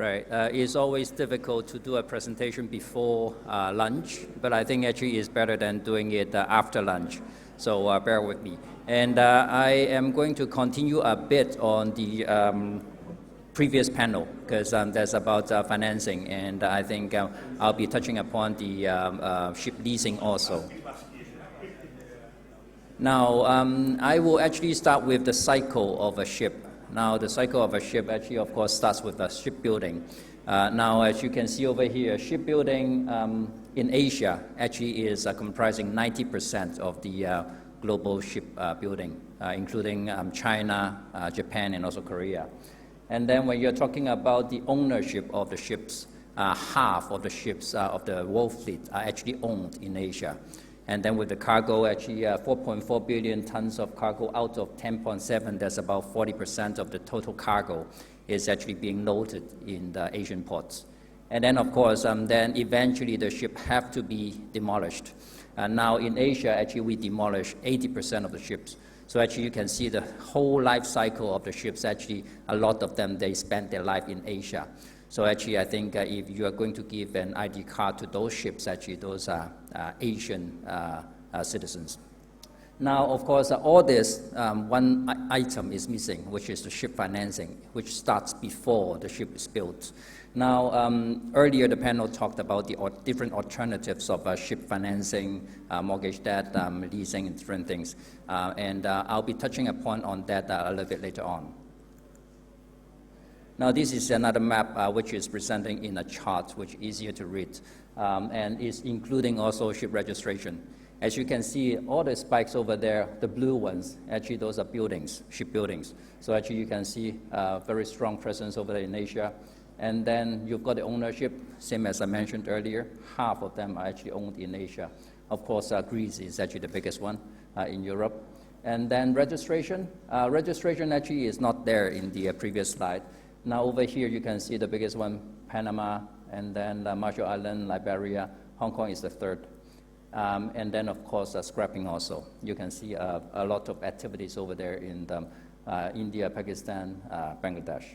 Right. It's always difficult to do a presentation before lunch, but I think actually it's better than doing it after lunch. So bear with me. And I am going to continue a bit on the previous panel because that's about financing, and I think I'll be touching upon the ship leasing also. Now, I will actually start with the cycle of a ship. Now, the cycle of a ship actually, of course, starts with shipbuilding. Now, as you can see over here, shipbuilding in Asia actually is comprising 90% of the global shipbuilding, including China, Japan, and also Korea. And then when you're talking about the ownership of the ships, half of the ships of the world fleet are actually owned in Asia. And then with the cargo, actually 4.4 billion tons of cargo out of 10.7, that's about 40% of the total cargo is actually being loaded in the Asian ports. And then, of course, then eventually the ship have to be demolished. Now in Asia, actually we demolish 80% of the ships. So actually you can see the whole life cycle of the ships, actually a lot of them, they spend their life in Asia. So actually, I think if you are going to give an ID card to those ships, actually those are Asian citizens. Now, of course, all this, one item is missing, which is the ship financing, which starts before the ship is built. Now, earlier the panel talked about the different alternatives of ship financing, mortgage debt, leasing, and different things. And I'll be touching upon on that a little bit later on. Now, this is another map which is presenting in a chart, which is easier to read, and is including also ship registration. As you can see, all the spikes over there, the blue ones, actually those are buildings, ship buildings. So actually you can see a very strong presence over there in Asia. And then you've got the ownership, same as I mentioned earlier, half of them are actually owned in Asia. Of course, Greece is actually the biggest one in Europe. And then registration. Registration actually is not there in the previous slide. Now over here you can see the biggest one, Panama, and then Marshall Islands, Liberia. Hong Kong is the third. And then of course scrapping also. You can see a lot of activities over there in India, Pakistan, Bangladesh.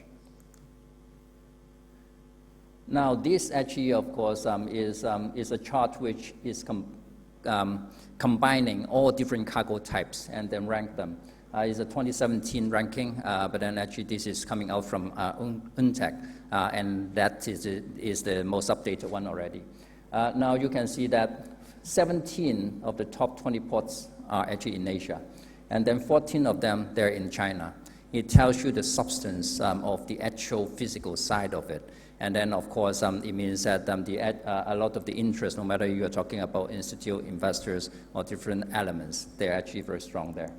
Now this actually of course is a chart which is combining all different cargo types and then rank them. It's a 2017 ranking, but then actually this is coming out from UNTAC, and that is the most updated one already. Now you can see that 17 of the top 20 ports are actually in Asia, and then 14 of them, they're in China. It tells you the substance of the actual physical side of it. And then, of course, it means that a lot of the interest, no matter you're talking about institute investors or different elements, they're actually very strong there.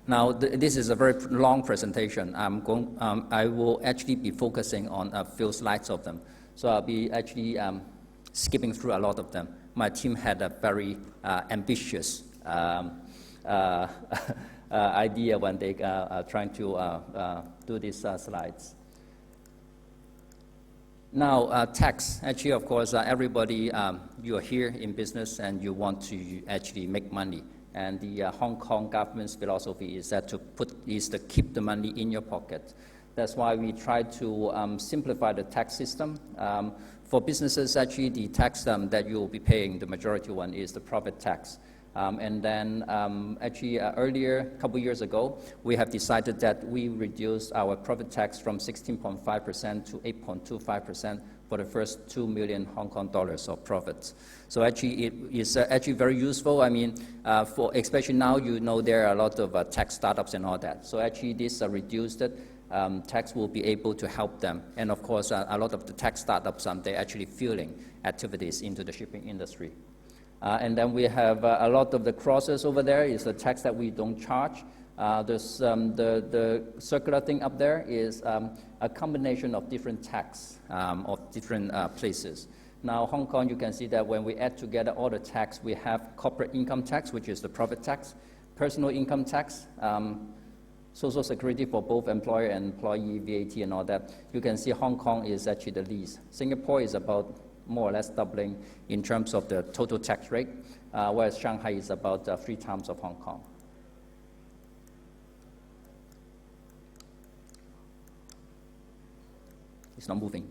Now, this is a very long presentation. I will actually be focusing on a few slides of them. So I'll be actually skipping through a lot of them. My team had a very ambitious idea when they are trying to do these slides. Now, tax. Actually, of course, everybody, you're here in business and you want to actually make money. And the Hong Kong government's philosophy is that to keep the money in your pocket. That's why we try to simplify the tax system. For businesses, actually, the tax that you will be paying, the majority one, is the profit tax. And then earlier, a couple years ago, we have decided that we reduce our profit tax from 16.5% to 8.25% for the first 2 million Hong Kong dollars of profits. So actually, it is actually very useful. I mean, for especially now, you know, there are a lot of tech startups and all that. So actually, this reduced tax will be able to help them. And of course, a lot of the tech startups, they're actually fueling activities into the shipping industry. And then we have a lot of the crosses over there is the tax that we don't charge. The circular thing up there is a combination of different tax of different places. Now, Hong Kong, you can see that when we add together all the tax, we have corporate income tax, which is the profit tax, personal income tax, Social Security for both employer and employee, VAT and all that. You can see Hong Kong is actually the least. Singapore is about more or less doubling in terms of the total tax rate, whereas Shanghai is about 3 times of Hong Kong. It's not moving.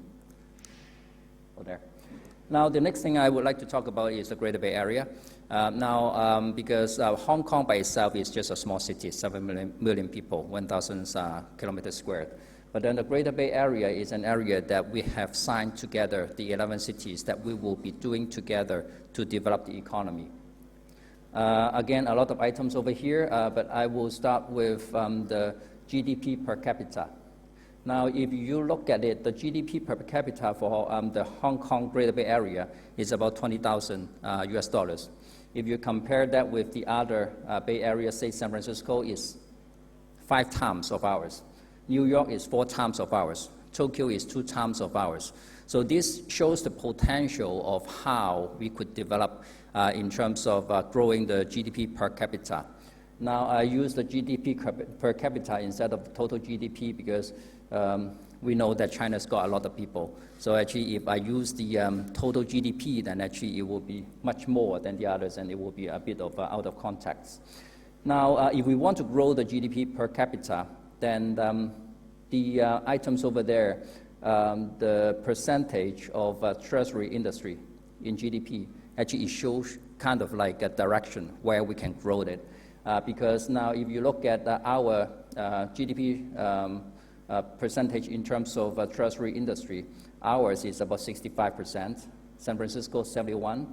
Oh, there. Now, the next thing I would like to talk about is the Greater Bay Area. Because Hong Kong by itself is just a small city, 7 million people, 1,000 kilometers squared. But then the Greater Bay Area is an area that we have signed together, the 11 cities that we will be doing together to develop the economy. Again, a lot of items over here, but I will start with the GDP per capita. Now, if you look at it, the GDP per capita for the Hong Kong Greater Bay Area is about $20,000 US dollars. If you compare that with the other Bay Area, say San Francisco is 5 times of ours. New York is 4 times of ours. Tokyo is 2 times of ours. So this shows the potential of how we could develop in terms of growing the GDP per capita. Now, I use the GDP per capita instead of the total GDP because we know that China's got a lot of people. So actually, if I use the total GDP, then actually it will be much more than the others, and it will be a bit of out of context. Now, if we want to grow the GDP per capita, then the items over there, the percentage of treasury industry in GDP, actually it shows kind of like a direction where we can grow it. Because now if you look at our GDP percentage in terms of treasury industry, ours is about 65%, San Francisco 71%,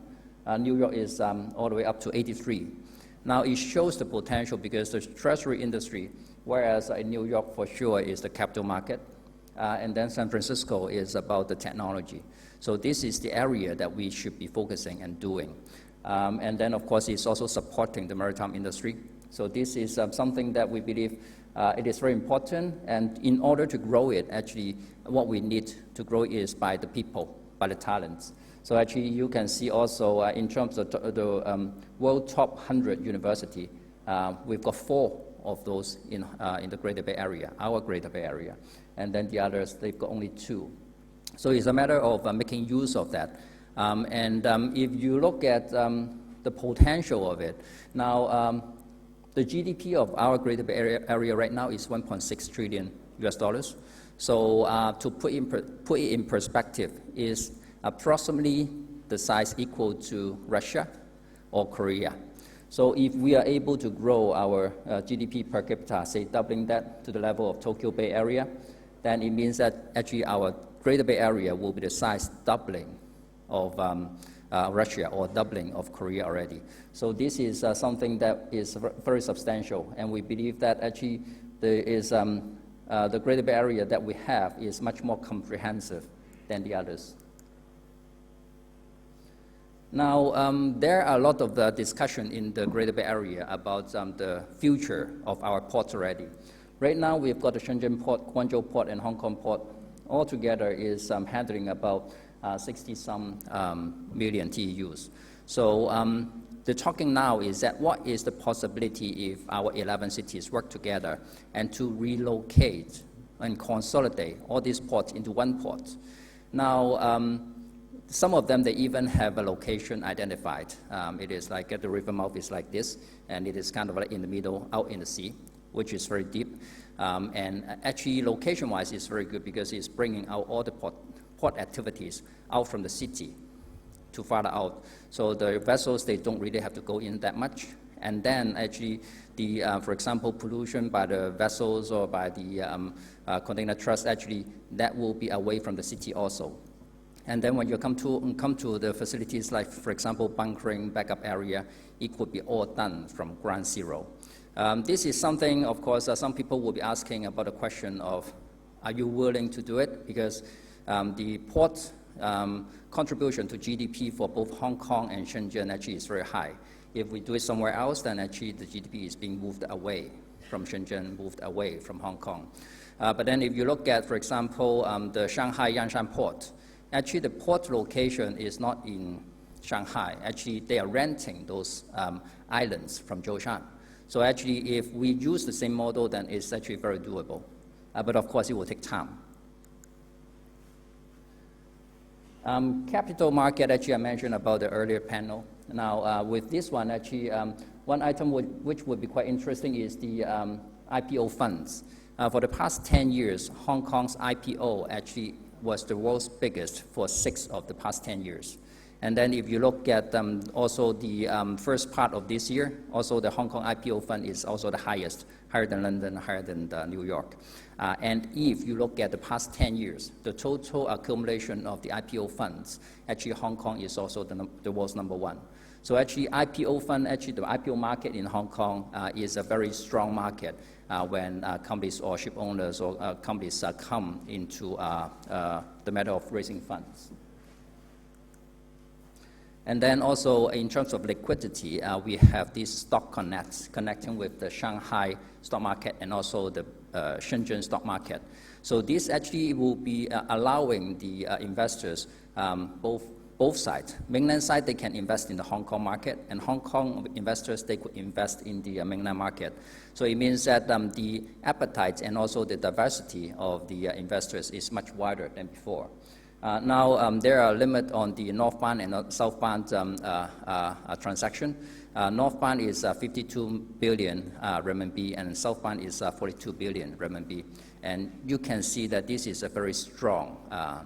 New York is all the way up to 83%. Now it shows the potential because the treasury industry, whereas in New York for sure is the capital market, and then San Francisco is about the technology. So this is the area that we should be focusing and doing. And then of course it's also supporting the maritime industry. So this is something that we believe it is very important, and in order to grow it, actually what we need to grow is by the people, by the talents. So actually you can see also in terms of the world top 100 university, we've got 4 of those in the Greater Bay Area, our Greater Bay Area. And then the others, they've got only 2. So it's a matter of making use of that. If you look at the potential of it, now the GDP of our Greater Bay Area right now is 1.6 trillion US dollars. So to put it in perspective, is approximately the size equal to Russia or Korea. So if we are able to grow our GDP per capita, say doubling that to the level of Tokyo Bay Area, then it means that actually our Greater Bay Area will be the size doubling of Russia or doubling of Korea already. So this is something that is very substantial, and we believe that actually there is the Greater Bay Area that we have is much more comprehensive than the others. Now, there are a lot of discussion in the Greater Bay Area about the future of our ports already. Right now, we've got the Shenzhen port, Guangzhou port, and Hong Kong port. All together is handling about 60-some million TEUs. So the talking now is that what is the possibility if our 11 cities work together and to relocate and consolidate all these ports into one port. Now, some of them, they even have a location identified. It is like the river mouth is like this, and it is kind of like in the middle, out in the sea, which is very deep. And actually, location-wise, it's very good because it's bringing out all the port activities out from the city to farther out. So the vessels, they don't really have to go in that much. And then actually, for example, pollution by the vessels or by the container trucks, actually, that will be away from the city also. And then when you come to the facilities like, for example, bunkering, backup area, it could be all done from ground zero. This is something, of course, some people will be asking about the question of, are you willing to do it? Because the port contribution to GDP for both Hong Kong and Shenzhen actually is very high. If we do it somewhere else, then actually the GDP is being moved away from Shenzhen, moved away from Hong Kong. But then if you look at, for example, the Shanghai Yanshan port, actually the port location is not in Shanghai. Actually, they are renting those islands from Zhoushan. So actually, if we use the same model, then it's actually very doable. But of course, it will take time. Capital market, actually, I mentioned about the earlier panel. Now, with this one, actually, one item which would be quite interesting is the IPO funds. For the past 10 years, Hong Kong's IPO actually was the world's biggest for 6 of the past 10 years. And then if you look at also the first part of this year, also the Hong Kong IPO fund is also the highest, higher than London, higher than New York. And if you look at the past 10 years, the total accumulation of the IPO funds, actually Hong Kong is also the world's number 1. So actually IPO fund, actually the IPO market in Hong Kong is a very strong market when companies or ship owners or companies come into the matter of raising funds. And then also in terms of liquidity, we have this stock connects connecting with the Shanghai stock market and also the Shenzhen stock market. So this actually will be allowing the investors, both sides. Mainland side, they can invest in the Hong Kong market, and Hong Kong investors, they could invest in the mainland market. So it means that the appetite and also the diversity of the investors is much wider than before. Now, there are limits on the northbound and southbound transaction. Northbound is 52 billion renminbi, and southbound is 42 billion renminbi. And you can see that this is a very strong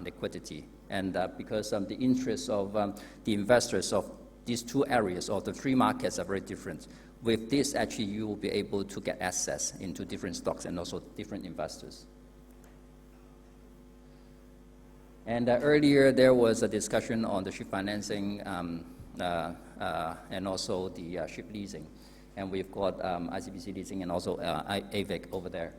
liquidity. And because the interests of the investors of these 2 areas or the 3 markets are very different. With this, actually, you will be able to get access into different stocks and also different investors. And earlier, there was a discussion on the ship financing and also the ship leasing. And we've got ICBC leasing and also AVIC over there.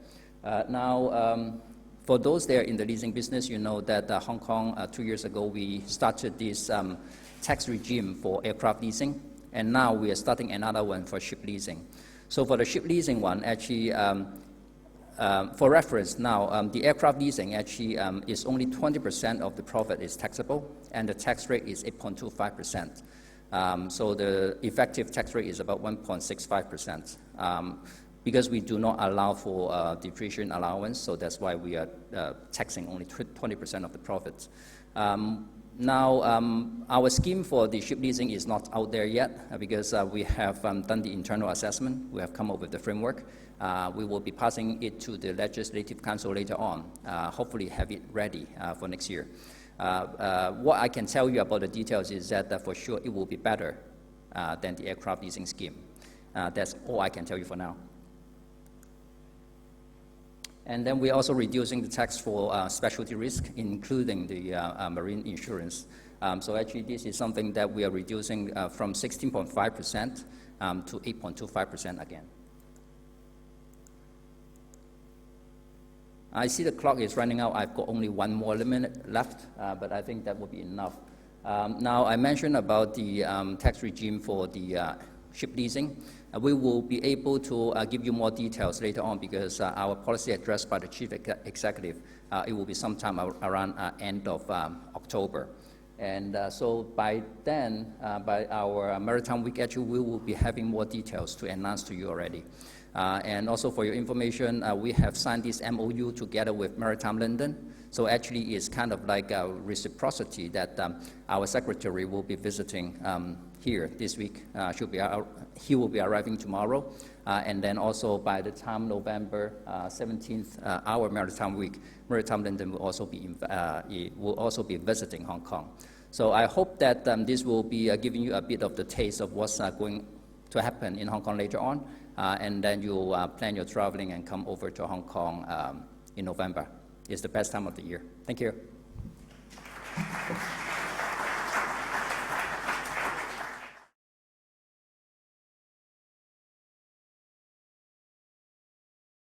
Now, for those there in the leasing business, you know that Hong Kong, 2 years ago, we started this tax regime for aircraft leasing. And now we are starting another one for ship leasing. So for the ship leasing one, actually, for reference now, the aircraft leasing actually is only 20% of the profit is taxable, and the tax rate is 8.25%. So the effective tax rate is about 1.65%. Because we do not allow for depreciation allowance, so that's why we are taxing only 20% of the profits. Now, our scheme for the ship leasing is not out there yet because we have done the internal assessment. We have come up with the framework. We will be passing it to the Legislative Council later on, hopefully have it ready for next year. What I can tell you about the details is that for sure it will be better than the aircraft leasing scheme. That's all I can tell you for now. And then we're also reducing the tax for specialty risk, including the marine insurance. So actually, this is something that we are reducing from 16.5% to 8.25% again. I see the clock is running out. I've got only 1 more minute left, but I think that will be enough. Now, I mentioned about the tax regime for the ship leasing. We will be able to give you more details later on because our policy address by the Chief Executive, it will be sometime around end of October. And so by then, by our Maritime Week, actually, we will be having more details to announce to you already. And also for your information, we have signed this MOU together with Maritime London. So actually, it's kind of like a reciprocity that our secretary will be visiting here this week. He will be arriving tomorrow. And then also by the time November 17th, our Maritime Week, Maritime London will also be visiting Hong Kong. So I hope that this will be giving you a bit of the taste of what's going to happen in Hong Kong later on. And then you'll plan your traveling and come over to Hong Kong in November. It's the best time of the year. Thank you.